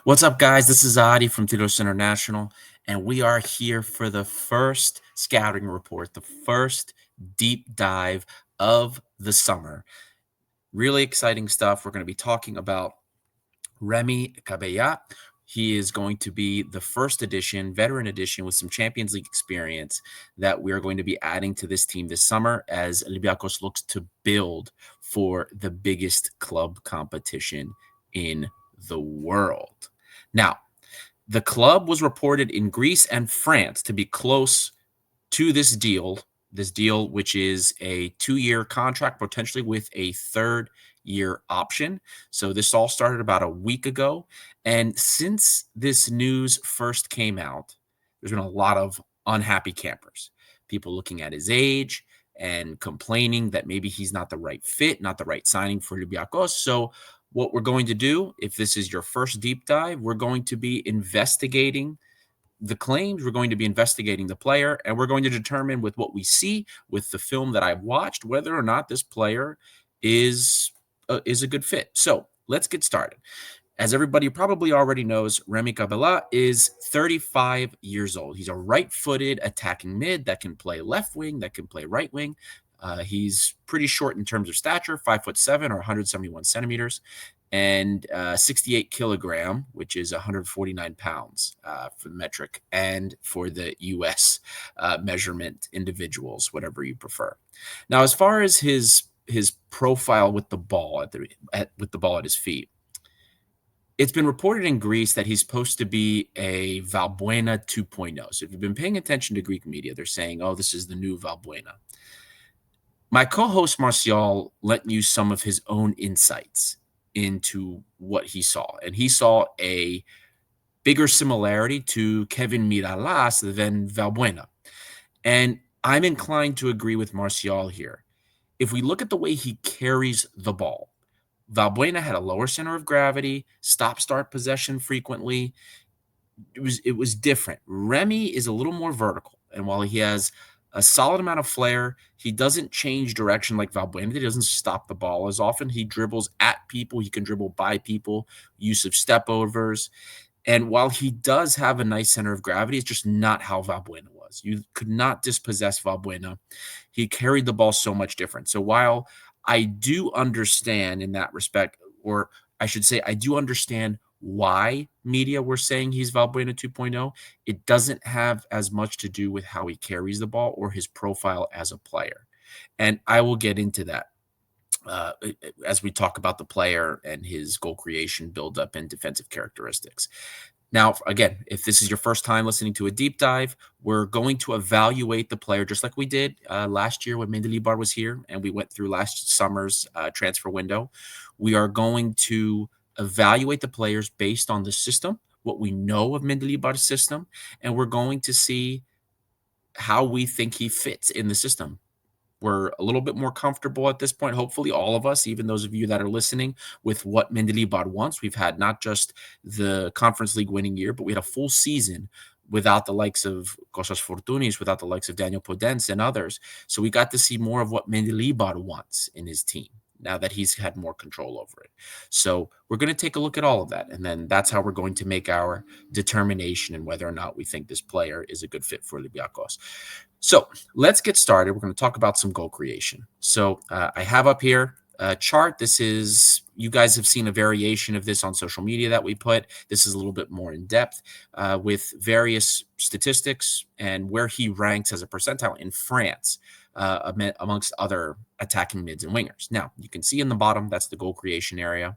What's up, guys? This is Adi from Tiros International, and we are here for the first scouting report, the first deep dive of the summer. Really exciting stuff. We're going to be talking about Remy Cabella. He is going to be the first edition, veteran edition, with some Champions League experience that we are going to be adding to this team this summer as Olympiacos looks to build for the biggest club competition in the world. Now, the club was reported in Greece and France to be close to this deal, which is a 2-year contract, potentially with a third-year option. So this all started about a week ago. And since this news first came out, there's been a lot of unhappy campers, people looking at his age and complaining that maybe he's not the right fit, not the right signing for Olympiacos. So what we're going to do, if this is your first deep dive, we're going to be investigating the claims. We're going to be investigating the player, and we're going to determine with what we see with the film that I've watched whether or not this player is a good fit. So let's get started. As everybody probably already knows, Remy Cabella is 35 years old. He's a right-footed attacking mid that can play left wing, that can play right wing. He's pretty short in terms of stature, 5'7" or 171 centimeters, and 68 kilogram, which is 149 pounds for the metric, and for the U.S. Measurement individuals, whatever you prefer. Now, as far as his profile with the ball with the ball at his feet, it's been reported in Greece that he's supposed to be a Valbuena 2.0. So if you've been paying attention to Greek media, they're saying, oh, this is the new Valbuena. My co-host Martial lent you some of his own insights into what he saw. And he saw a bigger similarity to Kevin Miralas than Valbuena. And I'm inclined to agree with Martial here. If we look at the way he carries the ball, Valbuena had a lower center of gravity, stop-start possession frequently. It was different. Remy is a little more vertical, and while he has a solid amount of flair, he doesn't change direction like Valbuena. He doesn't stop the ball as often. He dribbles at people. He can dribble by people, use of step overs. And while he does have a nice center of gravity, it's just not how Valbuena was. You could not dispossess Valbuena. He carried the ball so much different. So while I do understand in that respect, or I should say, I do understand why media were saying he's Valbuena 2.0, it doesn't have as much to do with how he carries the ball or his profile as a player. And I will get into that uh, as we talk about the player and his goal creation, buildup, and defensive characteristics. Now, again, if this is your first time listening to a deep dive, we're going to evaluate the player just like we did last year when Mendilibar was here and we went through last summer's transfer window. We are going to evaluate the players based on the system, what we know of Mendilibar's system, and we're going to see how we think he fits in the system. We're a little bit more comfortable at this point, hopefully all of us, even those of you that are listening, with what Mendilibar wants. We've had not just the Conference League winning year, but we had a full season without the likes of Kostas Fortounis, without the likes of Daniel Podence and others. So we got to see more of what Mendilibar wants in his team now that he's had more control over it. So we're going to take a look at all of that. And then that's how we're going to make our determination and whether or not we think this player is a good fit for Olympiacos. So let's get started. We're going to talk about some goal creation. So I have up here a chart. You guys have seen a variation of this on social media that we put. This is a little bit more in depth with various statistics and where he ranks as a percentile in France amongst other attacking mids and wingers. Now, you can see in the bottom, that's the goal creation area.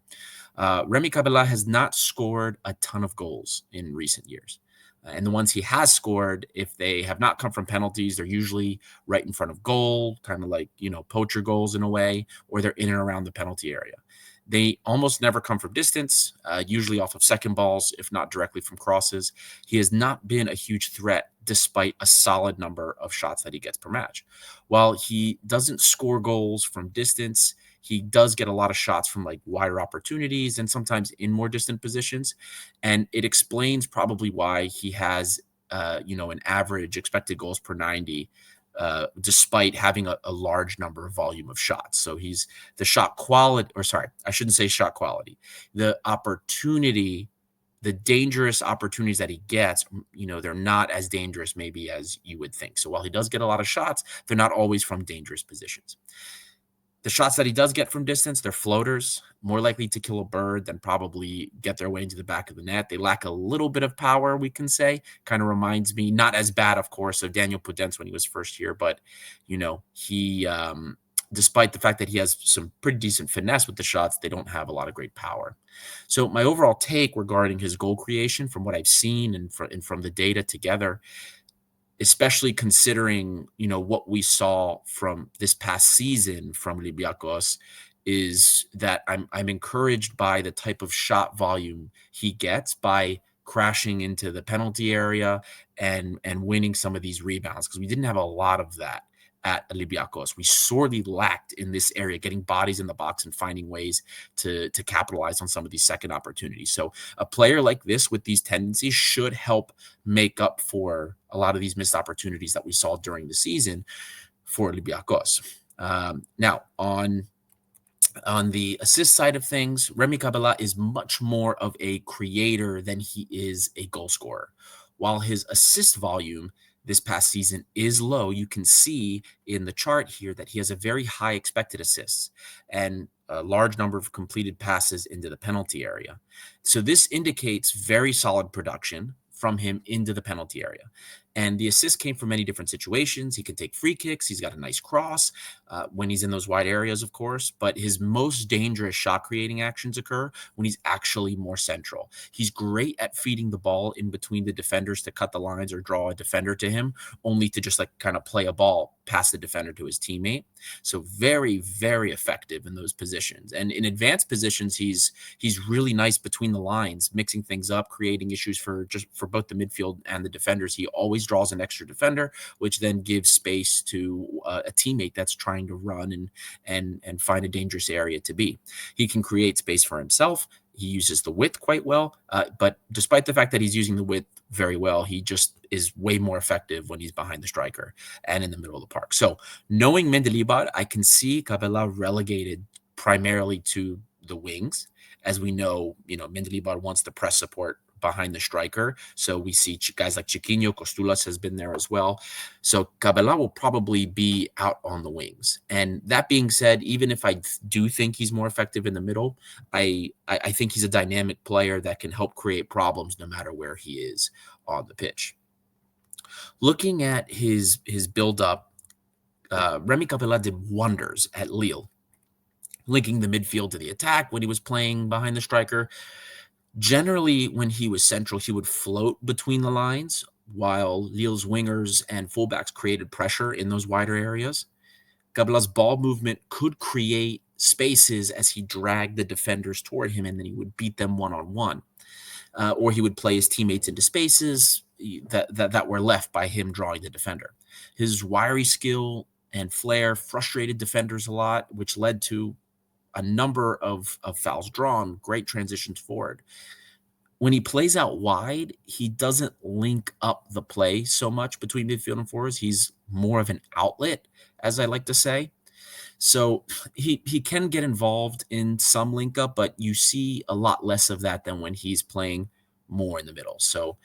Remy Cabella has not scored a ton of goals in recent years. And the ones he has scored, if they have not come from penalties, they're usually right in front of goal, kind of like, poacher goals in a way, or they're in and around the penalty area. They almost never come from distance, usually off of second balls, if not directly from crosses. He has not been a huge threat despite a solid number of shots that he gets per match. While he doesn't score goals from distance, he does get a lot of shots from like wider opportunities and sometimes in more distant positions. And it explains probably why he has, an average expected goals per 90, despite having a large number of volume of shots. So he's the shot quality, or sorry, I shouldn't say shot quality. The opportunity the dangerous opportunities that he gets, they're not as dangerous maybe as you would think. So while he does get a lot of shots, they're not always from dangerous positions. The shots that he does get from distance, they're floaters, more likely to kill a bird than probably get their way into the back of the net. They lack a little bit of power, we can say. Kind of reminds me, not as bad, of course, of Daniel Pudence when he was first here, but he, despite the fact that he has some pretty decent finesse with the shots, they don't have a lot of great power. So my overall take regarding his goal creation, from what I've seen and from the data together, especially considering, what we saw from this past season from Olympiacos, is that I'm encouraged by the type of shot volume he gets by crashing into the penalty area and winning some of these rebounds, because we didn't have a lot of that at Olympiacos. We sorely lacked in this area, getting bodies in the box and finding ways to capitalize on some of these second opportunities. So a player like this with these tendencies should help make up for a lot of these missed opportunities that we saw during the season for Olympiacos. Now, on the assist side of things, Remy Cabella is much more of a creator than he is a goal scorer. While his assist volume this past season is low, you can see in the chart here that he has a very high expected assists and a large number of completed passes into the penalty area. So this indicates very solid production from him into the penalty area. And the assist came from many different situations. He can take free kicks. He's got a nice cross when he's in those wide areas, of course. But his most dangerous shot creating actions occur when he's actually more central. He's great at feeding the ball in between the defenders to cut the lines or draw a defender to him, only to just like kind of play a ball past the defender to his teammate. So very, very effective in those positions. And in advanced positions, he's really nice between the lines, mixing things up, creating issues for both the midfield and the defenders. He always draws an extra defender, which then gives space to a teammate that's trying to run and find a dangerous area to be. He can create space for himself. He uses the width quite well, but despite the fact that he's using the width very well, he just is way more effective when he's behind the striker and in the middle of the park. So knowing Mendilibar, I can see Cabella relegated primarily to the wings. As we know, Mendilibar wants the press support behind the striker. So we see guys like Chiquinho, Costulas has been there as well. So Cabella will probably be out on the wings. And that being said, even if I do think he's more effective in the middle, I think he's a dynamic player that can help create problems no matter where he is on the pitch. Looking at his build-up, Remy Cabella did wonders at Lille, linking the midfield to the attack when he was playing behind the striker. Generally, when he was central, he would float between the lines while Lille's wingers and fullbacks created pressure in those wider areas. Cabella's ball movement could create spaces as he dragged the defenders toward him, and then he would beat them one-on-one. Or he would play his teammates into spaces that were left by him drawing the defender. His wiry skill and flair frustrated defenders a lot, which led to a number of fouls drawn, great transitions forward. When he plays out wide, he doesn't link up the play so much between midfield and forwards. He's more of an outlet, as I like to say. So he can get involved in some link up, but you see a lot less of that than when he's playing more in the middle. So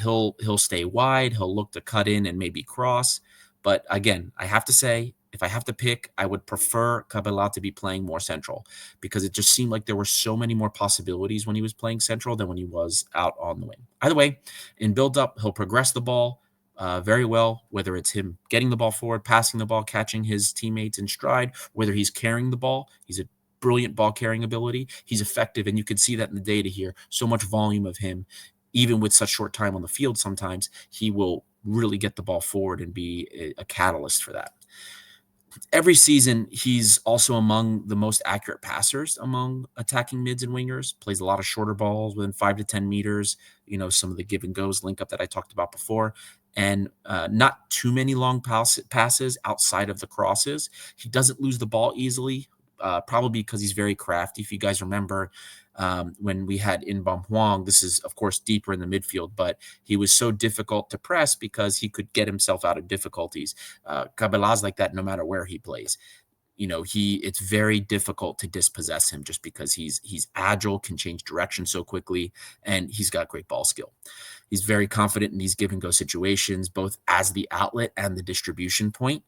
he'll stay wide. He'll look to cut in and maybe cross. But again, I have to say, if I have to pick, I would prefer Cabella to be playing more central, because it just seemed like there were so many more possibilities when he was playing central than when he was out on the wing. Either way, in build-up, he'll progress the ball very well, whether it's him getting the ball forward, passing the ball, catching his teammates in stride, whether he's carrying the ball. He's a brilliant ball carrying ability. He's effective, and you can see that in the data here. So much volume of him, even with such short time on the field, sometimes he will really get the ball forward and be a catalyst for that. Every season, he's also among the most accurate passers among attacking mids and wingers, plays a lot of shorter balls within 5 to 10 meters, some of the give and goes link up that I talked about before, and not too many long passes outside of the crosses. He doesn't lose the ball easily, probably because he's very crafty. If you guys remember, when we had Inbam Huang, this is, of course, deeper in the midfield, but he was so difficult to press because he could get himself out of difficulties. Cabella's like that no matter where he plays. it's very difficult to dispossess him just because he's agile, can change direction so quickly, and he's got great ball skill. He's very confident in these give and go situations, both as the outlet and the distribution point.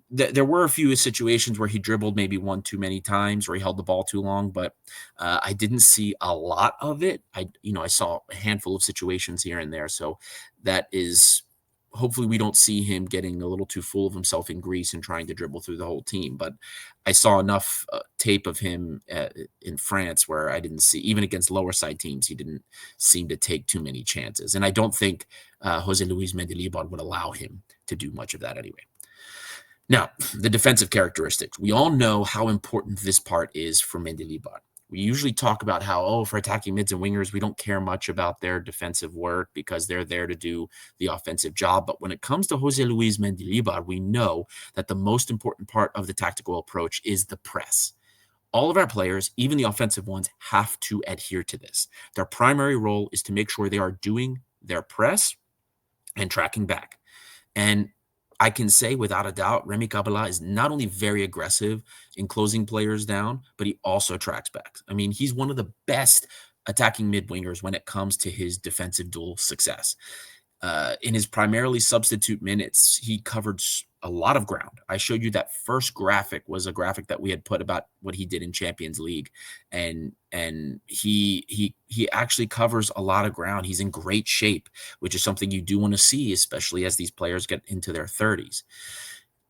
There were a few situations where he dribbled maybe one too many times, or he held the ball too long, but I didn't see a lot of it. I saw a handful of situations here and there. So that is, hopefully we don't see him getting a little too full of himself in Greece and trying to dribble through the whole team. But I saw enough tape of him in France where I didn't see, even against lower side teams, he didn't seem to take too many chances. And I don't think Jose Luis Mendilibar would allow him to do much of that anyway. Now, the defensive characteristics. We all know how important this part is for Mendilibar. We usually talk about how, for attacking mids and wingers, we don't care much about their defensive work because they're there to do the offensive job. But when it comes to Jose Luis Mendilibar, we know that the most important part of the tactical approach is the press. All of our players, even the offensive ones, have to adhere to this. Their primary role is to make sure they are doing their press and tracking back. And I can say without a doubt, Remy Cabella is not only very aggressive in closing players down, but he also tracks back. I mean, he's one of the best attacking mid wingers when it comes to his defensive duel success. In his primarily substitute minutes, he covered a lot of ground. I showed you that first graphic was a graphic that we had put about what he did in Champions League, and he actually covers a lot of ground. He's in great shape, which is something you do want to see, especially as these players get into their 30s.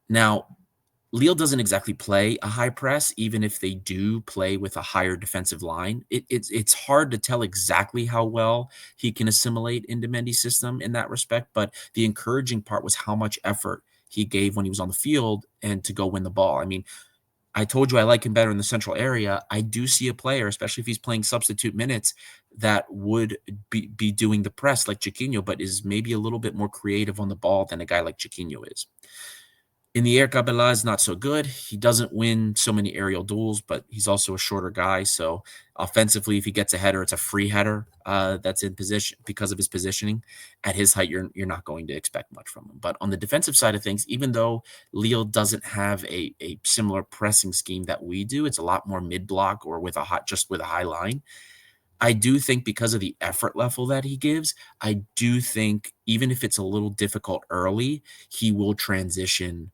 Now, Lille doesn't exactly play a high press, even if they do play with a higher defensive line. It's hard to tell exactly how well he can assimilate into Mendy's system in that respect, but the encouraging part was how much effort he gave when he was on the field and to go win the ball. I mean, I told you I like him better in the central area. I do see a player, especially if he's playing substitute minutes, that would be doing the press like Chiquinho, but is maybe a little bit more creative on the ball than a guy like Chiquinho is. In the air, Cabella is not so good. He doesn't win so many aerial duels, but he's also a shorter guy. So offensively, if he gets a header, it's a free header that's in position because of his positioning. At his height, you're not going to expect much from him. But on the defensive side of things, even though Lille doesn't have a similar pressing scheme that we do, it's a lot more mid block or with a high line. I do think because of the effort level that he gives, I do think even if it's a little difficult early, he will transition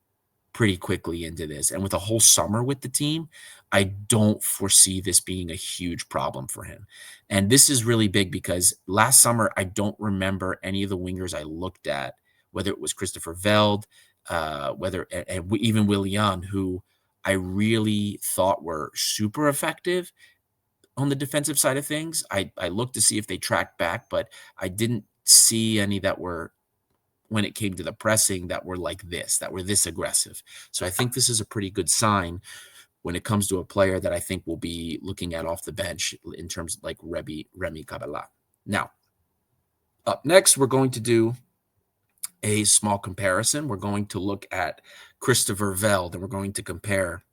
pretty quickly into this. And with a whole summer with the team, I don't foresee this being a huge problem for him. And this is really big because last summer, I don't remember any of the wingers I looked at, whether it was Christopher Veld, even Willian, who I really thought were super effective on the defensive side of things. I looked to see if they tracked back, but I didn't see any that were when it came to the pressing that were like this, that were this aggressive. So I think this is a pretty good sign when it comes to a player that I think we'll be looking at off the bench in terms of like Remy Cabella. Now, up next, we're going to do a small comparison. We're going to look at Christopher Veld, and we're going to compare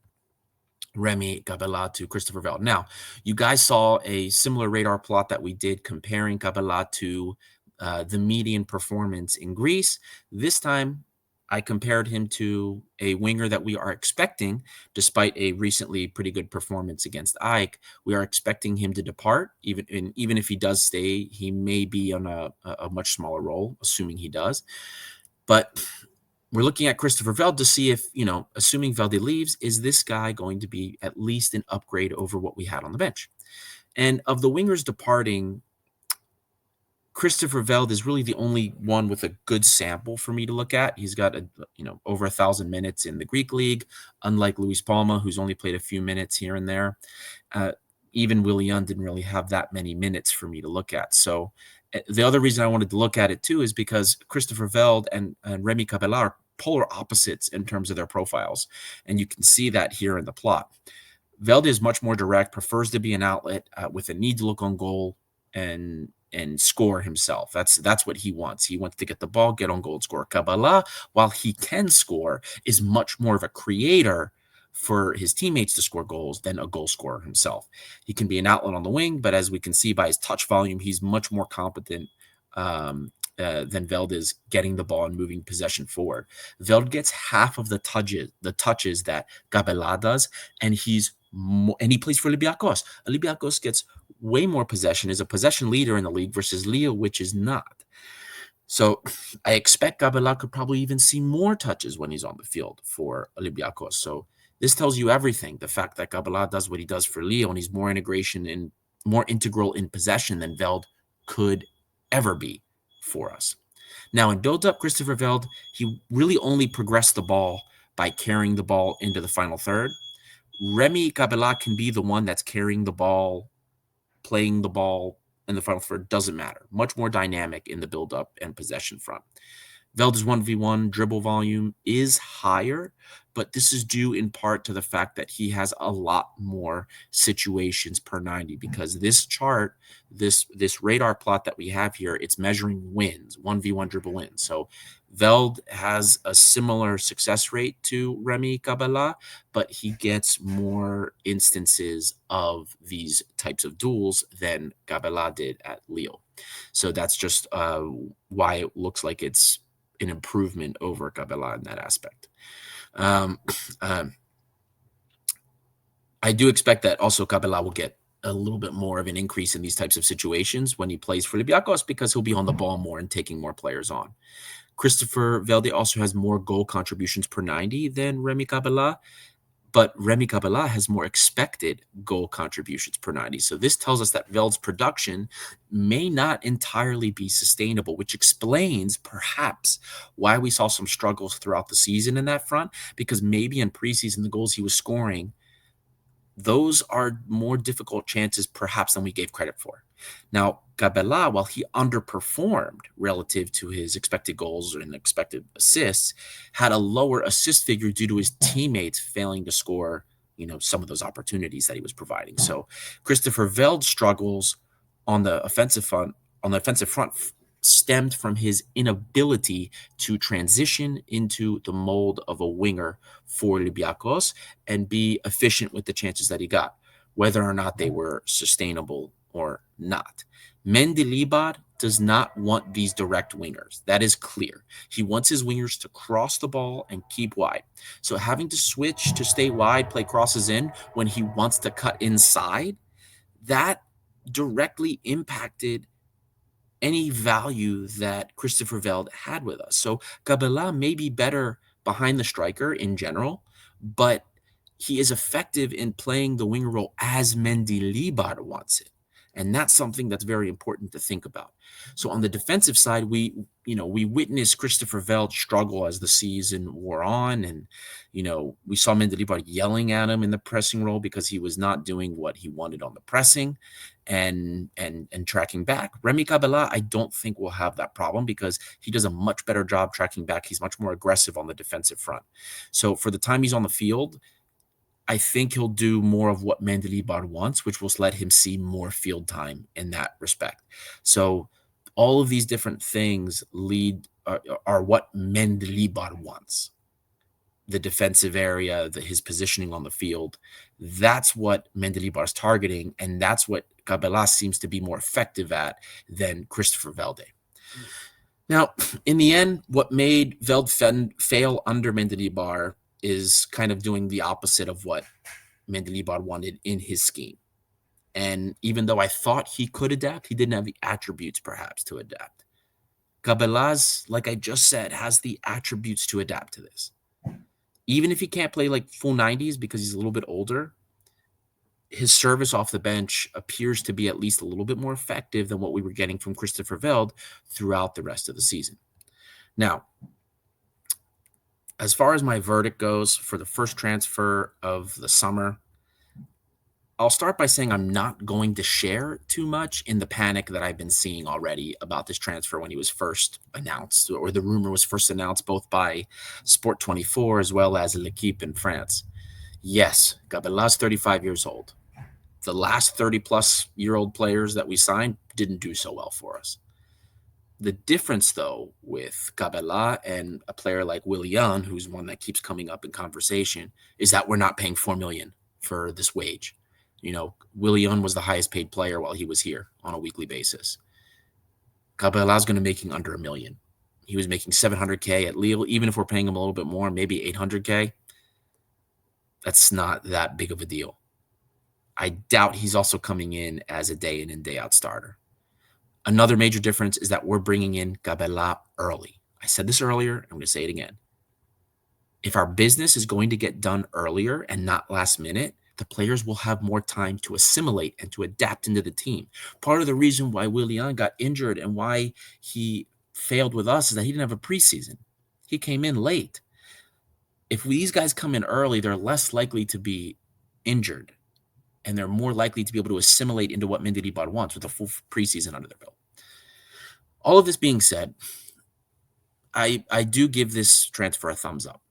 Remy Cabella to Christopher Veld. Now, you guys saw a similar radar plot that we did comparing Cabella to the median performance in Greece. This time, I compared him to a winger that we are expecting, despite a recently pretty good performance against AEK. We are expecting him to depart. Even if he does stay, he may be on a much smaller role, assuming he does. But we're looking at Christopher Veld to see if, assuming Velde leaves, is this guy going to be at least an upgrade over what we had on the bench? And of the wingers departing, Christopher Veld is really the only one with a good sample for me to look at. He's got over 1,000 minutes in the Greek league, unlike Luis Palma, who's only played a few minutes here and there. Even Willian didn't really have that many minutes for me to look at. So the other reason I wanted to look at it too is because Christopher Veld and Remy Cabella are polar opposites in terms of their profiles. And you can see that here in the plot. Veld is much more direct, prefers to be an outlet with a need to look on goal and score himself. That's what he wants. He wants to get the ball, get on goal, score. Cabella, while he can score, is much more of a creator for his teammates to score goals than a goal scorer himself. He can be an outlet on the wing, but as we can see by his touch volume, he's much more competent than Veld is getting the ball and moving possession forward. Veld gets half of the touches that Cabella does, and he plays for Olympiacos. Olympiacos gets way more possession, is a possession leader in the league versus Leo, which is not. So I expect Cabella could probably even see more touches when he's on the field for Olympiacos. So this tells you everything. The fact that Cabella does what he does for Leo, and he's more integral in possession than Veld could ever be for us. Now in build-up, Christopher Veld, he really only progressed the ball by carrying the ball into the final third. Remy Cabella can be the one that's carrying the ball, playing the ball in the final third, doesn't matter. Much more dynamic in the build-up and possession front. Velda's 1v1 dribble volume is higher, but this is due in part to the fact that he has a lot more situations per 90, because this chart, this radar plot that we have here, it's measuring wins, 1v1 dribble wins. So Veld has a similar success rate to Remy Cabella, but he gets more instances of these types of duels than Cabella did at Lille. So that's just why it looks like it's an improvement over Cabella in that aspect. Um, um, I do expect that also Cabella will get a little bit more of an increase in these types of situations when he plays for Olympiacos, because he'll be on the ball more and taking more players on. Christopher Velde also has more goal contributions per 90 than Remy Cabella, but Remy Cabella has more expected goal contributions per 90. So this tells us that Veld's production may not entirely be sustainable, which explains perhaps why we saw some struggles throughout the season in that front, because maybe in preseason, the goals he was scoring, those are more difficult chances perhaps than we gave credit for. Now, Cabella, while he underperformed relative to his expected goals and expected assists, had a lower assist figure due to his teammates failing to score, some of those opportunities that he was providing. So Christopher Veld's struggles on the offensive front stemmed from his inability to transition into the mold of a winger for Olympiacos and be efficient with the chances that he got, whether or not they were sustainable or not. Mendilibar does not want these direct wingers. That is clear. He wants his wingers to cross the ball and keep wide. So having to switch to stay wide, play crosses in when he wants to cut inside, that directly impacted any value that Christopher Veld had with us. So Cabella may be better behind the striker in general, but he is effective in playing the winger role as Mendilibar wants it. And that's something that's very important to think about. So on the defensive side, we witnessed Christopher Veld struggle as the season wore on. And, we saw Mendilibar yelling at him in the pressing role because he was not doing what he wanted on the pressing and tracking back. Remy Cabella, I don't think will have that problem because he does a much better job tracking back. He's much more aggressive on the defensive front. So for the time he's on the field, I think he'll do more of what Mendilibar wants, which will let him see more field time in that respect. So all of these different things are what Mendilibar wants. The defensive area, his positioning on the field, that's what Mendilibar's targeting, and that's what Cabella seems to be more effective at than Christopher Velde. Now, in the end, what made Veld fail under Mendilibar is kind of doing the opposite of what Mendilibar wanted in his scheme. And even though I thought he could adapt, he didn't have the attributes perhaps to adapt. Cabella's, like I just said, has the attributes to adapt to this. Even if he can't play like full 90s because he's a little bit older, his service off the bench appears to be at least a little bit more effective than what we were getting from Christopher Veld throughout the rest of the season. Now, as far as my verdict goes for the first transfer of the summer, I'll start by saying I'm not going to share too much in the panic that I've been seeing already about this transfer when he was first announced, or the rumor was first announced both by Sport 24 as well as L'Equipe in France. Yes, Cabella's 35 years old. The last 30-plus-year-old players that we signed didn't do so well for us. The difference, though, with Cabella and a player like Willian, who's one that keeps coming up in conversation, is that we're not paying $4 million for this wage. Willian was the highest paid player while he was here on a weekly basis. Cabela's going to making under $1 million. He was making 700K at Lille. Even if we're paying him a little bit more, maybe 800K, that's not that big of a deal. I doubt he's also coming in as a day in and day out starter. Another major difference is that we're bringing in Cabella early. I said this earlier. I'm going to say it again. If our business is going to get done earlier and not last minute, the players will have more time to assimilate and to adapt into the team. Part of the reason why Willian got injured and why he failed with us is that he didn't have a preseason. He came in late. If these guys come in early, they're less likely to be injured, and they're more likely to be able to assimilate into what Mendilibar wants with a full preseason under their belt. All of this being said, I do give this transfer a thumbs up.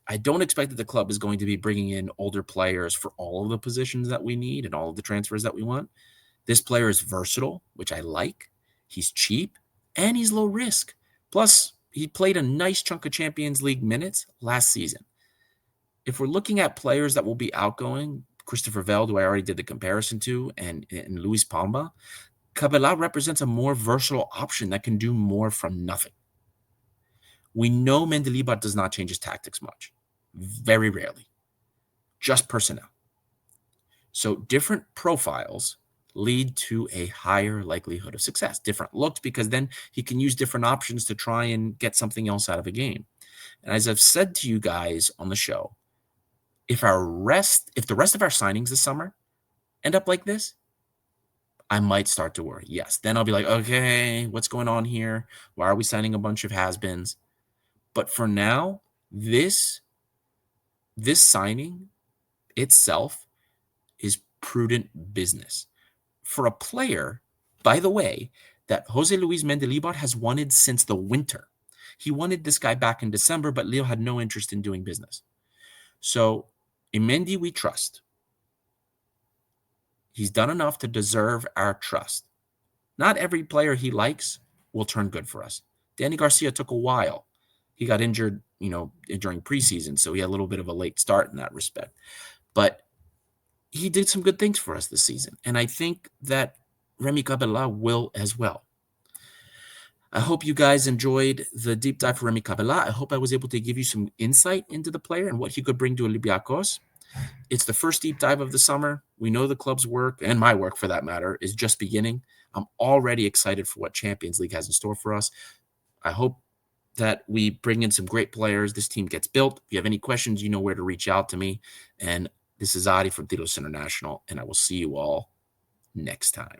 I don't expect that the club is going to be bringing in older players for all of the positions that we need and all of the transfers that we want. This player is versatile, which I like. He's cheap, and he's low risk. Plus, he played a nice chunk of Champions League minutes last season. If we're looking at players that will be outgoing, Christopher Veld, who I already did the comparison to, and Luis Palma, Cabella represents a more versatile option that can do more from nothing. We know Mendilibar does not change his tactics much. Very rarely. Just personnel. So different profiles lead to a higher likelihood of success. Different looks, because then he can use different options to try and get something else out of a game. And as I've said to you guys on the show, if the rest of our signings this summer end up like this, I might start to worry. Yes. Then I'll be like, okay, what's going on here? Why are we signing a bunch of has-beens? But for now, this signing itself is prudent business for a player, by the way, that Jose Luis Mendilibar has wanted since the winter. He wanted this guy back in December, but Leo had no interest in doing business. So in Mendy, we trust. He's done enough to deserve our trust. Not every player he likes will turn good for us. Danny Garcia took a while. He got injured, during preseason, so he had a little bit of a late start in that respect. But he did some good things for us this season, and I think that Remy Cabella will as well. I hope you guys enjoyed the deep dive for Remy Cabella. I hope I was able to give you some insight into the player and what he could bring to Olympiacos. It's the first deep dive of the summer. We know the club's work, and my work for that matter, is just beginning. I'm already excited for what Champions League has in store for us. I hope that we bring in some great players. This team gets built. If you have any questions, you know where to reach out to me. And this is Adi from Tiros International, and I will see you all next time.